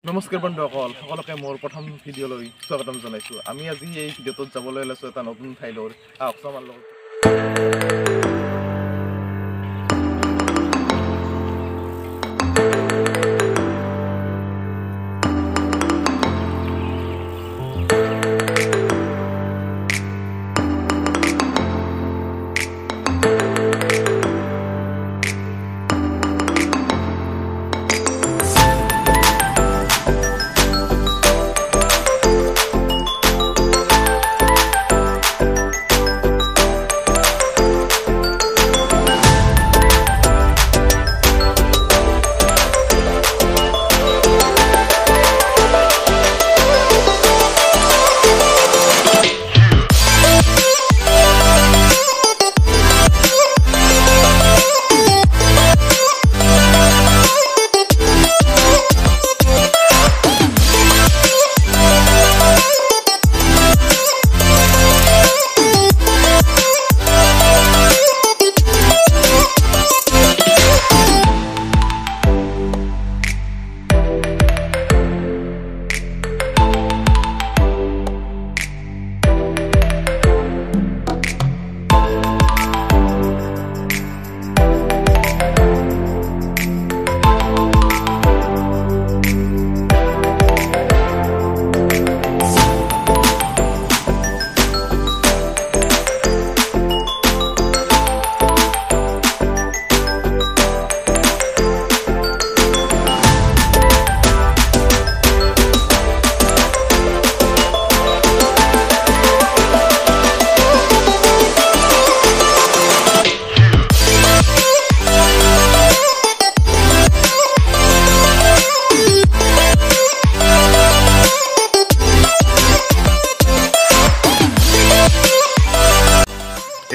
নমস্কাৰ বন্ধুসকল সকলোকে মোৰ প্ৰথম ভিডিঅ'লৈ স্বাগতম জনাইছোঁ। আমি আজি এই ভিডিঅ'টোত যাবলৈ ওলাইছোঁ এটা নতুন ঠাইলৈ। আহকচোন আমাৰ লগত।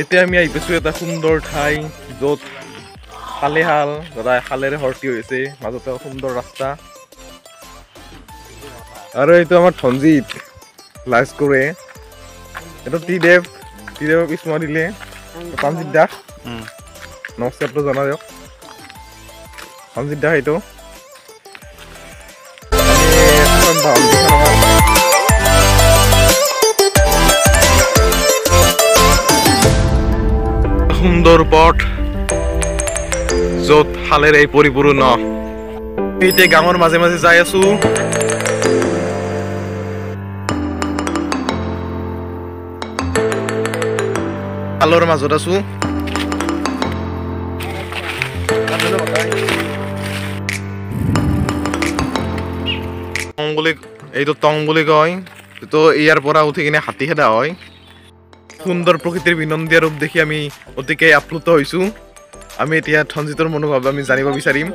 এতিয়া আমি আহি পাইছোঁ এটা সুন্দৰ ঠাই য'ত খালেহাল খালেৰে ভৰ্তি হৈছে, মাজতে সুন্দৰ ৰাস্তা। আৰু এইটো আমাৰ ধনজিত লাইজ কৰে, এইটো ত্ৰিদেৱক স্মৰণ দিলে ধনজিত দাস নমস্কাৰটো জনাই দিয়ক। ধনজিত দাস এইটো সুন্দৰ পথ য'ত খালেৰে পৰিপূৰ্ণ। এতিয়া গাঁৱৰ মাজে মাজে যাই আছো। খালৰ মাজত আছো। এইটো টং বুলি কয়। তো ইয়াৰ পৰা উঠি কিনে হাতী খেদা হয়। সুন্দৰ প্ৰকৃতিৰ বিনন্দীয়া ৰূপ দেখি আমি অতিকে আপ্লুত হৈছোঁ। আমি এতিয়া ধনজিতৰ মনোভাৱ আমি জানিব বিচাৰিম।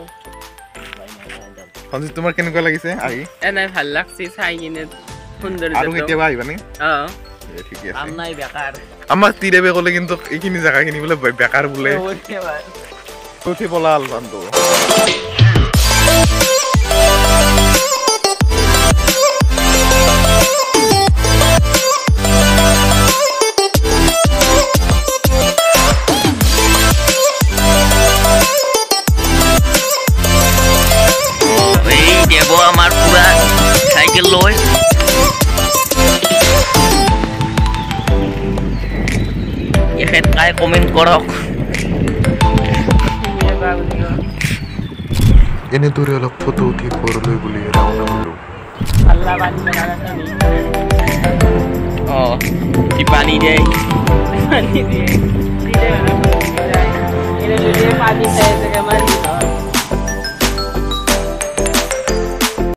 ধনজিত, তোমাৰ কেনেকুৱা লাগিছে আহি? এনে ভাল লাগছে চাই কিনে সুন্দৰ। আৰু কেতিয়াবা আহিবানে? ঠিকে আছে। আমাৰ ত্ৰিদেৱে ক'লে কিন্তু এইখিনি জেগাখিনি বোলে বেকাৰ বোলে। উঠি পলাল বান্ধু। আমাৰ পুৰা সাইকেল লয় এখেত কাই কমেন্ট কৰক। এনেদৰে অলপ ফটো উঠি ঘৰলৈ বুলি ৰাওনা হ'লো। পানী দিয়ে পানী